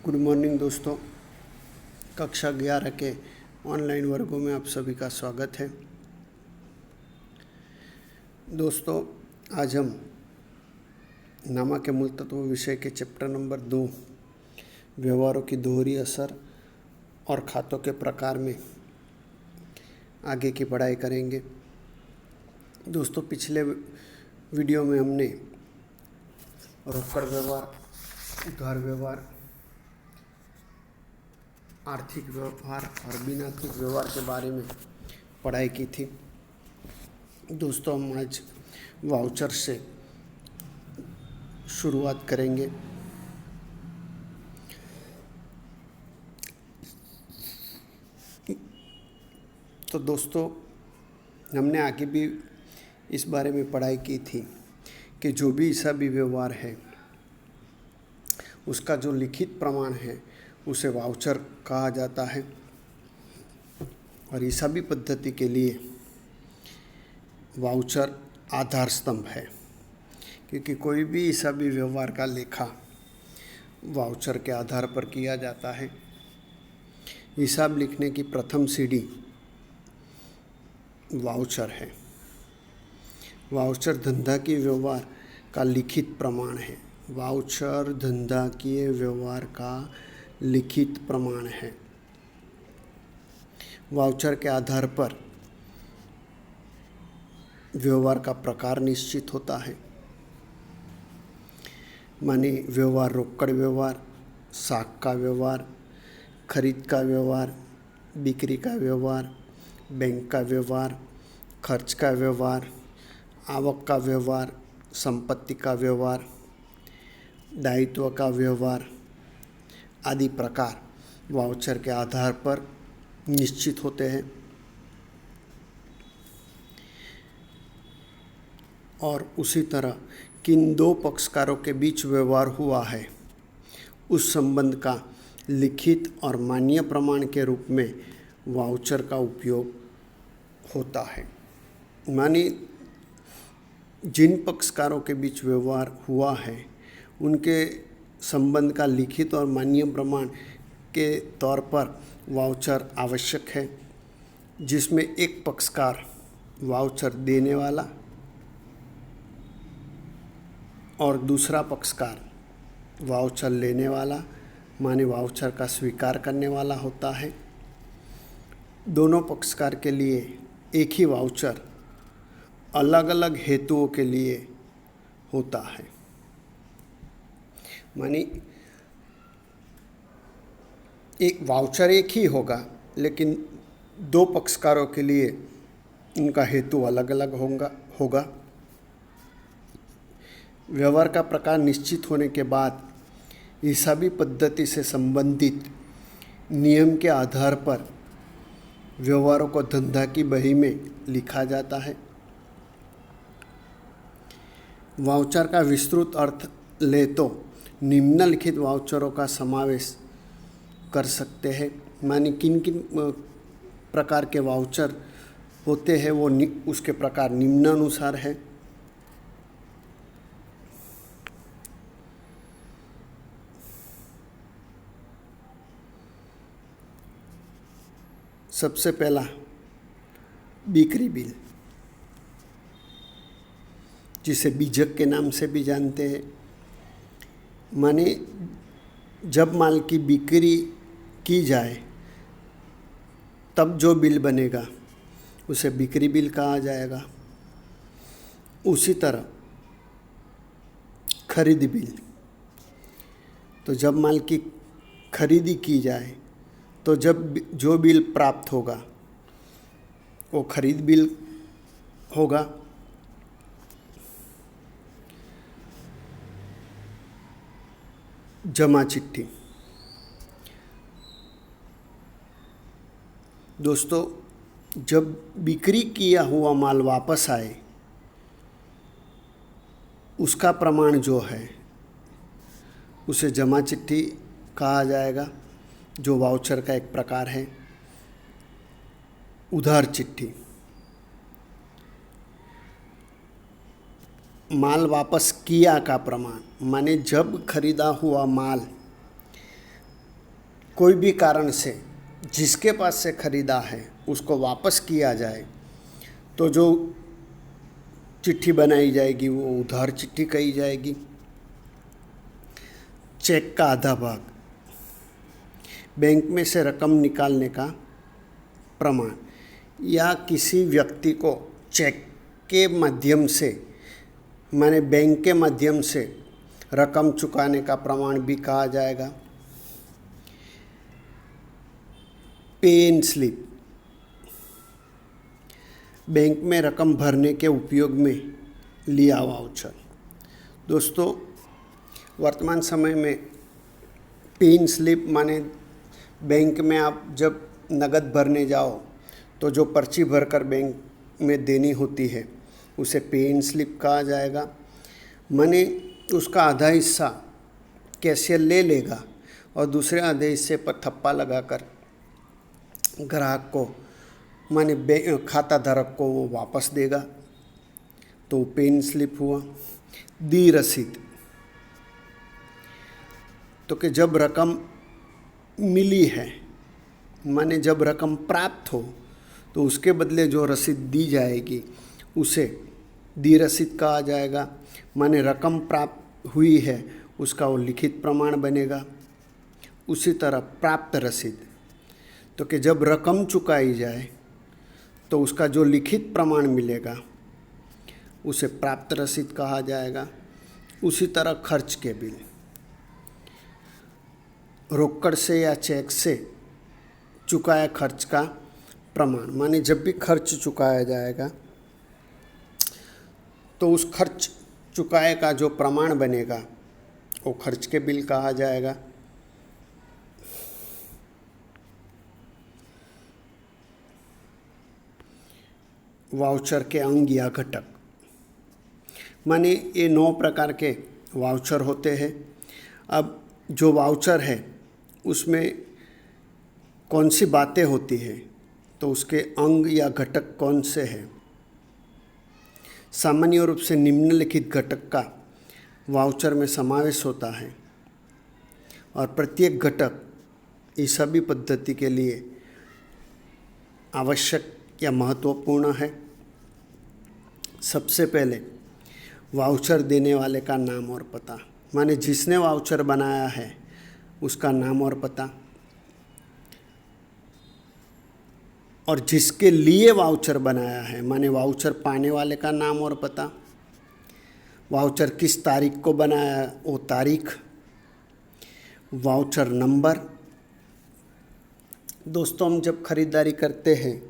Good morning दोस्तों। कक्षा 11 के ऑनलाइन वर्गों में आप सभी का स्वागत है। दोस्तों, आज हम नामा के मूल तत्व विषय के चैप्टर नंबर 2 व्यवहारों की दोहरी असर और खातों के प्रकार में आगे की पढ़ाई करेंगे। दोस्तों, पिछले वीडियो में हमने रोकड़ व्यवहार, उधार व्यवहार, आर्थिक व्यवहार और बिना आर्थिक व्यवहार के बारे में पढ़ाई की थी। दोस्तों, हम आज वाउचर से शुरुआत करेंगे। तो दोस्तों, हमने आगे भी इस बारे में पढ़ाई की थी कि जो भी हिसाबी व्यवहार है उसका जो लिखित प्रमाण है उसे वाउचर कहा जाता है। और हिसाबी पद्धति के लिए वाउचर आधार स्तंभ है, क्योंकि कोई भी हिसाबी व्यवहार का लेखा वाउचर के आधार पर किया जाता है। हिसाब लिखने की प्रथम सीढ़ी वाउचर है। वाउचर धंधाकीय व्यवहार का लिखित प्रमाण है। वाउचर धंधाकीय व्यवहार का लिखित प्रमाण है। वाउचर के आधार पर व्यवहार का प्रकार निश्चित होता है। माने व्यवहार रोकड़ व्यवहार, साख का व्यवहार, खरीद का व्यवहार, बिक्री का व्यवहार, बैंक का व्यवहार, खर्च का व्यवहार, आवक का व्यवहार, संपत्ति का व्यवहार, दायित्व का व्यवहार आदि प्रकार वाउचर के आधार पर निश्चित होते हैं। और उसी तरह किन दो पक्षकारों के बीच व्यवहार हुआ है उस संबंध का लिखित और मान्य प्रमाण के रूप में वाउचर का उपयोग होता है। माने जिन पक्षकारों के बीच व्यवहार हुआ है उनके संबंध का लिखित और मान्य प्रमाण के तौर पर वाउचर आवश्यक है, जिसमें एक पक्षकार वाउचर देने वाला और दूसरा पक्षकार वाउचर लेने वाला, माने वाउचर का स्वीकार करने वाला होता है। दोनों पक्षकार के लिए एक ही वाउचर अलग अलग हेतुओं के लिए होता है। माने एक वाउचर एक ही होगा, लेकिन दो पक्षकारों के लिए उनका हेतु अलग अलग होगा। व्यवहार का प्रकार निश्चित होने के बाद हिसाबी पद्धति से संबंधित नियम के आधार पर व्यवहारों को धंधा की बही में लिखा जाता है। वाउचर का विस्तृत अर्थ ले तो निम्नलिखित वाउचरों का समावेश कर सकते हैं। माने किन किन प्रकार के वाउचर होते हैं वो उसके प्रकार निम्नानुसार है। सबसे पहला बिक्री बिल, जिसे बीजक के नाम से भी जानते हैं। माने जब माल की बिक्री की जाए तब जो बिल बनेगा उसे बिक्री बिल कहा जाएगा। उसी तरह खरीद बिल, तो जब माल की खरीदी की जाए तो जब जो बिल प्राप्त होगा वो खरीद बिल होगा। जमा चिट्ठी, दोस्तों जब बिक्री किया हुआ माल वापस आए उसका प्रमाण जो है उसे जमा चिट्ठी कहा जाएगा, जो वाउचर का एक प्रकार है। उधार चिट्ठी, माल वापस किया का प्रमाण, माने जब खरीदा हुआ माल कोई भी कारण से जिसके पास से खरीदा है उसको वापस किया जाए तो जो चिट्ठी बनाई जाएगी वो उधार चिट्ठी कही जाएगी। चेक का आधा भाग, बैंक में से रकम निकालने का प्रमाण या किसी व्यक्ति को चेक के माध्यम से माने बैंक के माध्यम से रकम चुकाने का प्रमाण भी कहा जाएगा। पे इन स्लिप, बैंक में रकम भरने के उपयोग में लिया वाउचर। दोस्तों, वर्तमान समय में पे इन स्लिप माने बैंक में आप जब नगद भरने जाओ तो जो पर्ची भरकर बैंक में देनी होती है उसे पे इन स्लिप कहा जाएगा। माने उसका आधा हिस्सा कैशियर ले लेगा और दूसरे आधे हिस्से पर थप्पा लगाकर ग्राहक को माने खाता धारक को वो वापस देगा, तो पे इन स्लिप हुआ। दी रसीद, तो कि जब रकम मिली है माने जब रकम प्राप्त हो तो उसके बदले जो रसीद दी जाएगी उसे दी रसीद कहा जाएगा। माने रकम प्राप्त हुई है उसका वो लिखित प्रमाण बनेगा। उसी तरह प्राप्त रसीद, तो कि जब रकम चुकाई जाए तो उसका जो लिखित प्रमाण मिलेगा उसे प्राप्त रसीद कहा जाएगा। उसी तरह खर्च के बिल, रोकड़ से या चेक से चुकाया खर्च का प्रमाण, माने जब भी खर्च चुकाया जाएगा तो उस खर्च चुकाए का जो प्रमाण बनेगा वो खर्च के बिल कहा जाएगा। वाउचर के अंग या घटक, माने ये 9 प्रकार के वाउचर होते हैं। अब जो वाउचर है उसमें कौन सी बातें होती हैं तो उसके अंग या घटक कौन से हैं। सामान्य रूप से निम्नलिखित घटक का वाउचर में समावेश होता है और प्रत्येक घटक इस सभी पद्धति के लिए आवश्यक या महत्वपूर्ण है। सबसे पहले वाउचर देने वाले का नाम और पता, माने जिसने वाउचर बनाया है उसका नाम और पता, और जिसके लिए वाउचर बनाया है माने वाउचर पाने वाले का नाम और पता, वाउचर किस तारीख को बनाया वो तारीख, वाउचर नंबर। दोस्तों, हम जब खरीदारी करते हैं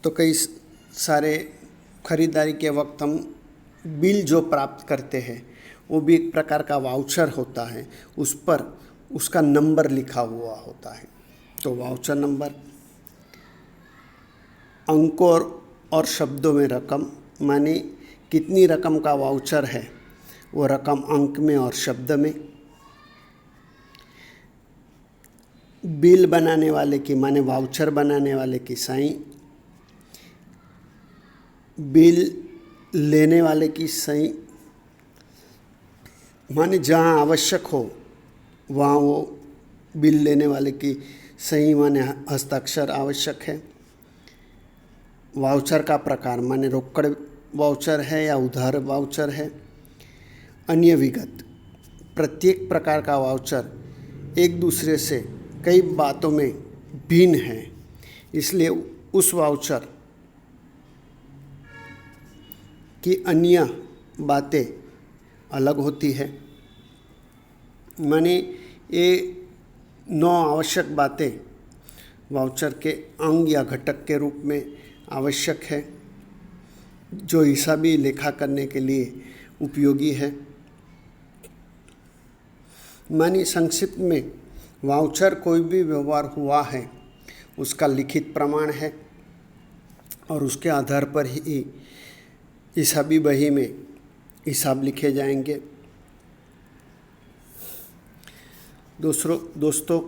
तो कई सारे खरीदारी के वक्त हम बिल जो प्राप्त करते हैं वो भी एक प्रकार का वाउचर होता है, उस पर उसका नंबर लिखा हुआ होता है, तो वाउचर नंबर। अंकों और शब्दों में रकम, माने कितनी रकम का वाउचर है वो रकम अंक में और शब्द में। बिल बनाने वाले की माने वाउचर बनाने वाले की साइन, बिल लेने वाले की सही, माने जहाँ आवश्यक हो वहाँ वो बिल लेने वाले की सही माने हस्ताक्षर आवश्यक है। वाउचर का प्रकार, माने रोकड़ वाउचर है या उधार वाउचर है। अन्य विगत, प्रत्येक प्रकार का वाउचर एक दूसरे से कई बातों में भिन्न है, इसलिए उस वाउचर की अन्य बातें अलग होती है। माने ये 9 आवश्यक बातें वाउचर के अंग या घटक के रूप में आवश्यक है, जो हिसाबी लेखा करने के लिए उपयोगी है। माने संक्षिप्त में वाउचर कोई भी व्यवहार हुआ है उसका लिखित प्रमाण है और उसके आधार पर ही हिसाबी बही में हिसाब लिखे जाएंगे। दोस्तों,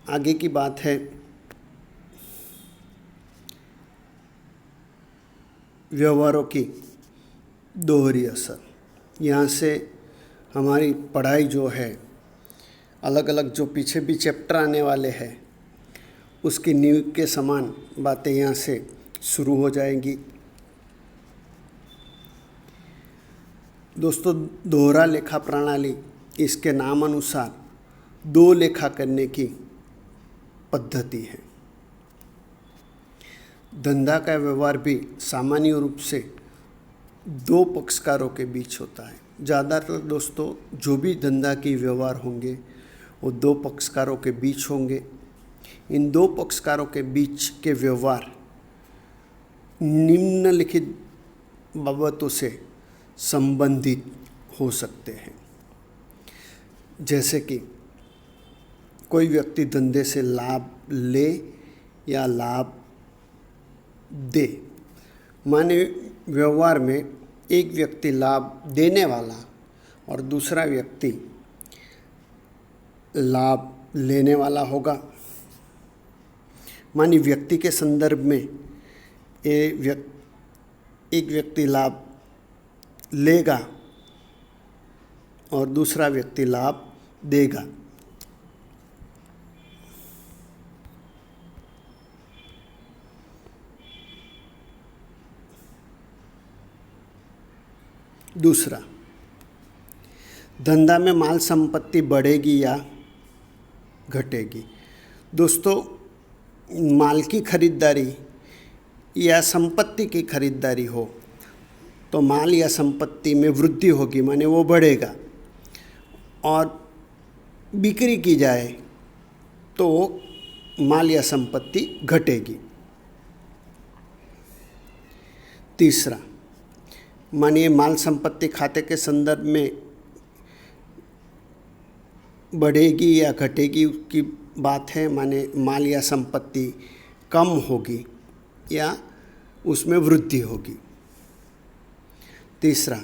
आगे की बात है व्यवहारों की दोहरी असर। यहाँ से हमारी पढ़ाई जो है अलग अलग जो पीछे भी चैप्टर आने वाले हैं उसकी नींव के समान बातें यहाँ से शुरू हो जाएंगी। दोस्तों, दोहरा लेखा प्रणाली इसके नाम अनुसार दो लेखा करने की पद्धति है। धंधा का व्यवहार भी सामान्य रूप से दो पक्षकारों के बीच होता है। ज़्यादातर दोस्तों जो भी धंधा की व्यवहार होंगे वो दो पक्षकारों के बीच होंगे। इन दो पक्षकारों के बीच के व्यवहार निम्नलिखित बाबतों से संबंधित हो सकते हैं, जैसे कि कोई व्यक्ति धंधे से लाभ ले या लाभ दे। माने व्यवहार में एक व्यक्ति लाभ देने वाला और दूसरा व्यक्ति लाभ लेने वाला होगा। मानी व्यक्ति के संदर्भ में एक व्यक्ति लाभ लेगा और दूसरा व्यक्ति लाभ देगा। दूसरा, धंधा में माल संपत्ति बढ़ेगी या घटेगी। दोस्तों, माल की खरीदारी या संपत्ति की खरीदारी हो तो माल या संपत्ति में वृद्धि होगी, माने वो बढ़ेगा, और बिक्री की जाए तो माल या संपत्ति घटेगी। तीसरा, मानिए माल संपत्ति खाते के संदर्भ में बढ़ेगी या घटेगी की बात है, माने माल या संपत्ति कम होगी या उसमें वृद्धि होगी। तीसरा,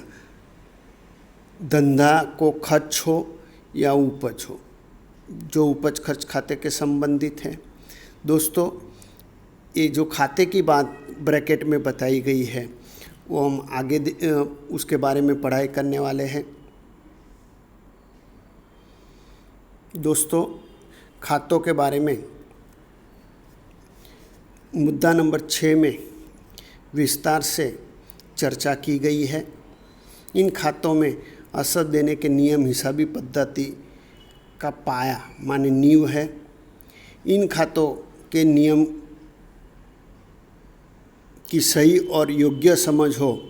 धंधा को खर्च हो या उपज हो, जो उपज खर्च खाते के संबंधित है। दोस्तों, ये जो खाते की बात ब्रैकेट में बताई गई है वो हम आगे उसके बारे में पढ़ाई करने वाले हैं। दोस्तों, खातों के बारे में मुद्दा नंबर 6 में विस्तार से चर्चा की गई है। इन खातों में असर देने के नियम हिसाबी पद्धति का पाया माने नींव है। इन खातों के नियम की सही और योग्य समझ हो,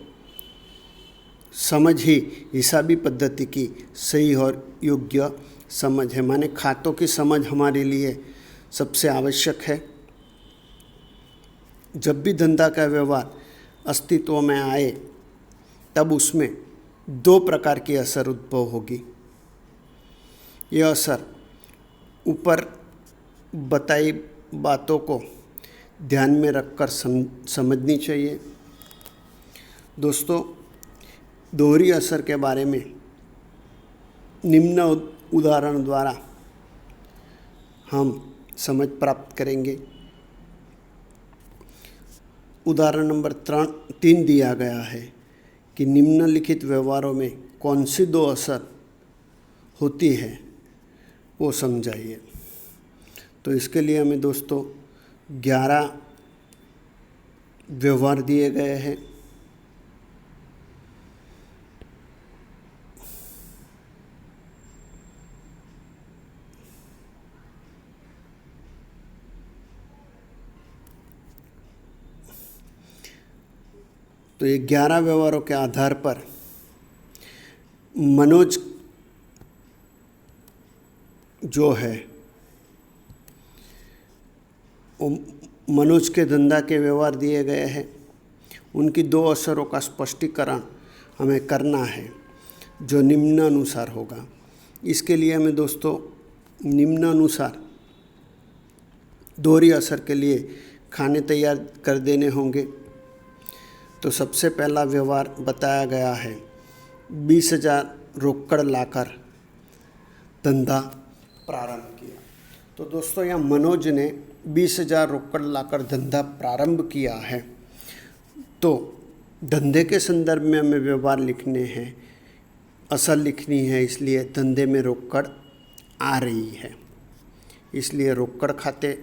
समझ ही हिसाबी पद्धति की सही और योग्य समझ है। माने खातों की समझ हमारे लिए सबसे आवश्यक है। जब भी धंधा का व्यवहार अस्तित्व में आए तब उसमें दो प्रकार की असर उद्भव होगी। यह असर ऊपर बताई बातों को ध्यान में रखकर समझनी चाहिए। दोस्तों, दोहरी असर के बारे में निम्न उदाहरण द्वारा हम समझ प्राप्त करेंगे। उदाहरण नंबर 3 दिया गया है कि निम्नलिखित व्यवहारों में कौन सी दो असर होती है वो समझाइए। तो इसके लिए हमें दोस्तों 11 व्यवहार दिए गए हैं। तो ये 11 व्यवहारों के आधार पर मनोज जो है वो मनोज के धंधा के व्यवहार दिए गए हैं। उनकी दो असरों का स्पष्टीकरण हमें करना है जो निम्नानुसार होगा। इसके लिए हमें दोस्तों निम्नानुसार दोहरी असर के लिए खाने तैयार कर देने होंगे। तो सबसे पहला व्यवहार बताया गया है 20,000 रोकड़ लाकर धंधा प्रारंभ किया। तो दोस्तों, यहाँ मनोज ने 20,000 रोकड़ लाकर धंधा प्रारंभ किया है। तो धंधे के संदर्भ में हमें व्यवहार लिखने हैं, असर लिखनी है, इसलिए धंधे में रोकड़ आ रही है, इसलिए रोकड़ खाते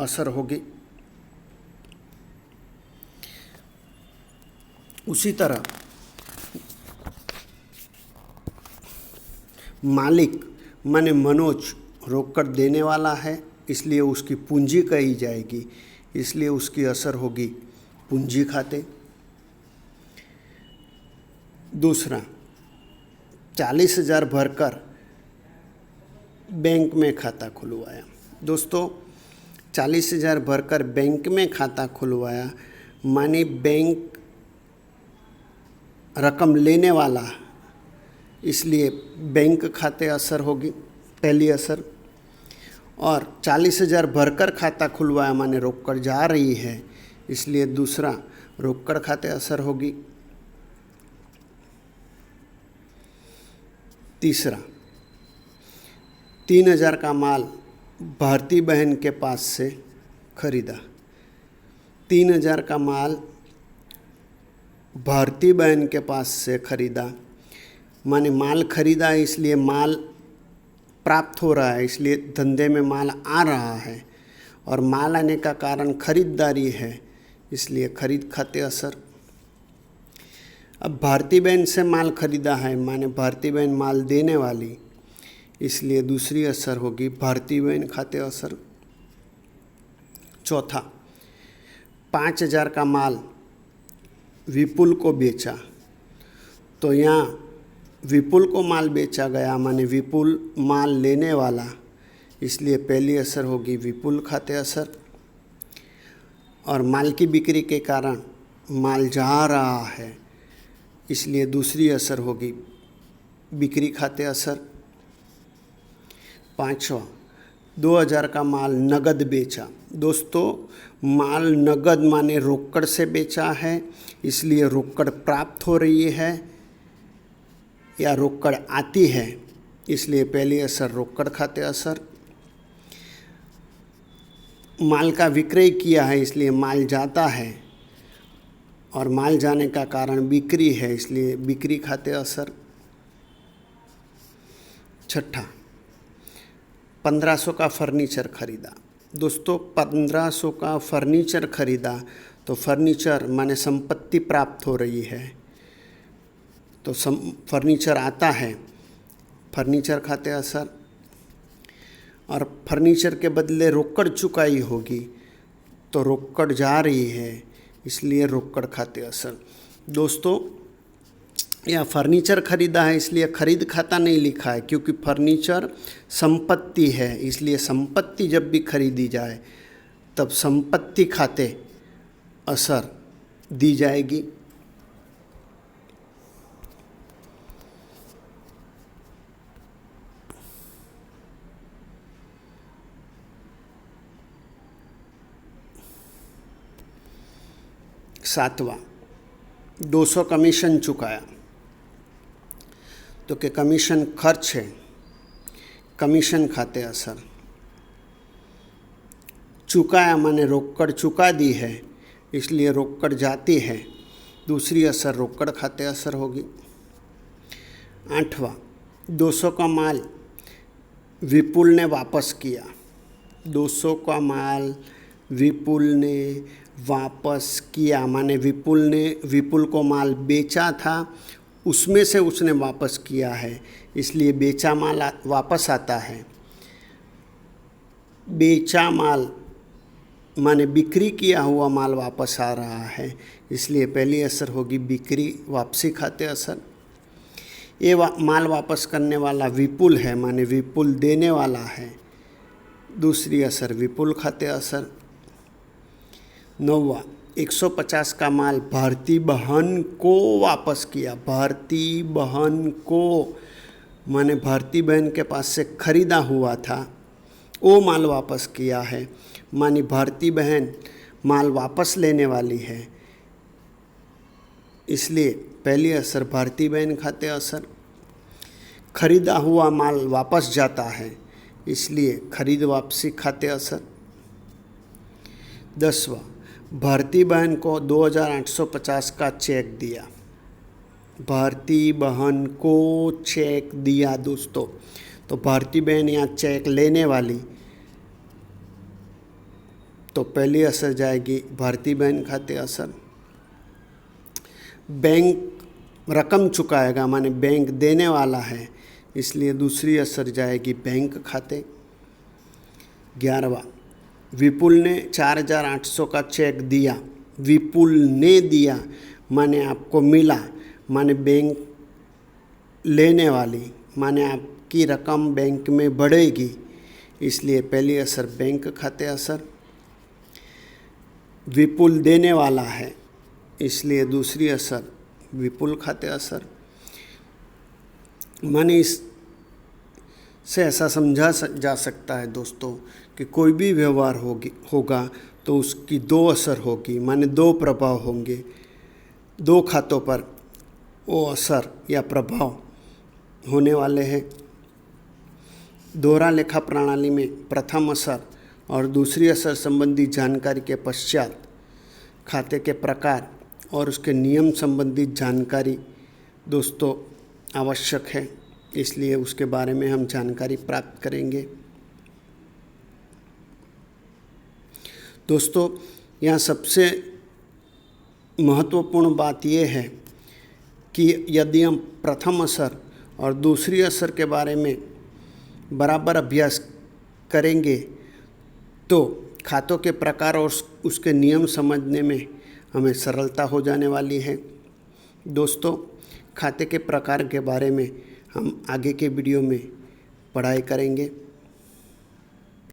असर होगी। उसी तरह मालिक माने मनोज रोकड़ देने वाला है, इसलिए उसकी पूंजी कही जाएगी, इसलिए उसकी असर होगी पूंजी खाते। दूसरा, 40,000 भरकर बैंक में खाता खुलवाया। दोस्तों, 40,000 भरकर बैंक में खाता खुलवाया माने बैंक रकम लेने वाला, इसलिए बैंक खाते असर होगी पहली असर। और 40,000 भरकर खाता खुलवाया माने रोकड़ जा रही है, इसलिए दूसरा रोकड़ खाते असर होगी। तीसरा, 3,000 का माल भारती बहन के पास से खरीदा। 3,000 का माल भारती बहन के पास से खरीदा माने माल खरीदा, इसलिए माल प्राप्त हो रहा है, इसलिए धंधे में माल आ रहा है, और माल आने का कारण खरीदारी है, इसलिए खरीद खाते असर। अब भारती बहन से माल खरीदा है माने भारती बहन माल देने वाली, इसलिए दूसरी असर होगी भारती बहन खाते असर। चौथा, 5,000 का माल विपुल को बेचा, तो यहाँ विपुल को माल बेचा गया माने विपुल माल लेने वाला, इसलिए पहली असर होगी विपुल खाते असर। और माल की बिक्री के कारण माल जा रहा है, इसलिए दूसरी असर होगी बिक्री खाते असर। पाँचवा, 2,000 का माल नगद बेचा। दोस्तों, माल नगद माने रोकड़ से बेचा है, इसलिए रोकड़ प्राप्त हो रही है या रोकड़ आती है, इसलिए पहली असर रोकड़ खाते असर। माल का विक्रय किया है, इसलिए माल जाता है, और माल जाने का कारण बिक्री है, इसलिए बिक्री खाते असर। छठा, 1500 का फर्नीचर खरीदा। दोस्तों, 1500 का फर्नीचर खरीदा तो फर्नीचर माने संपत्ति प्राप्त हो रही है, तो फर्नीचर आता है, फर्नीचर खाते असर। और फर्नीचर के बदले रोकड़ चुकाई होगी, तो रोकड़ जा रही है, इसलिए रोकड़ खाते असर। दोस्तों, यह फर्नीचर खरीदा है, इसलिए खरीद खाता नहीं लिखा है, क्योंकि फर्नीचर संपत्ति है, इसलिए संपत्ति जब भी खरीदी जाए तब संपत्ति खाते असर दी जाएगी। सातवां, 200 कमीशन चुकाया, तो कि कमीशन खर्च है, कमीशन खाते असर। चुकाया माने रोकड़ चुका दी है, इसलिए रोकड़ जाती है, दूसरी असर रोकड़ खाते असर होगी। आठवां, 200 का माल विपुल ने वापस किया। 200 का माल विपुल ने वापस किया माने विपुल को माल बेचा था, उसमें से उसने वापस किया है, इसलिए बेचा माल वापस आता है। बेचा माल माने बिक्री किया हुआ माल वापस आ रहा है, इसलिए पहली असर होगी बिक्री वापसी खाते असर। ये माल वापस करने वाला विपुल है माने विपुल देने वाला है, दूसरी असर विपुल खाते असर। नौवां, 150 का माल भारती बहन को वापस किया। भारती बहन को माने भारती बहन के पास से खरीदा हुआ था, वो माल वापस किया है, मानी भारती बहन माल वापस लेने वाली है, इसलिए पहली असर भारती बहन खाते असर। खरीदा हुआ माल वापस जाता है, इसलिए खरीद वापसी खाते असर। 10वां, भारती बहन को 2,850 का चेक दिया। भारती बहन को चेक दिया दोस्तों, तो भारती बहन यहाँ चेक लेने वाली, तो पहली असर जाएगी भारती बहन खाते असर। बैंक रकम चुकाएगा, माने बैंक देने वाला है, इसलिए दूसरी असर जाएगी बैंक खाते। 11वां, विपुल ने 4,800 का चेक दिया। विपुल ने दिया माने आपको मिला, माने बैंक लेने वाली, माने आपकी रकम बैंक में बढ़ेगी, इसलिए पहली असर बैंक खाते असर। विपुल देने वाला है, इसलिए दूसरी असर विपुल खाते असर। माने इससे ऐसा समझा जा सकता है दोस्तों कि कोई भी व्यवहार होगा तो उसकी दो असर होगी, माने दो प्रभाव होंगे, दो खातों पर वो असर या प्रभाव होने वाले हैं। दोहरा लेखा प्रणाली में प्रथम असर और दूसरी असर संबंधी जानकारी के पश्चात खाते के प्रकार और उसके नियम संबंधी जानकारी दोस्तों आवश्यक है, इसलिए उसके बारे में हम जानकारी प्राप्त करेंगे। दोस्तों यहाँ सबसे महत्वपूर्ण बात यह है कि यदि हम प्रथम असर और दूसरी असर के बारे में बराबर अभ्यास करेंगे तो खातों के प्रकार और उसके नियम समझने में हमें सरलता हो जाने वाली है। दोस्तों खाते के प्रकार के बारे में हम आगे के वीडियो में पढ़ाई करेंगे।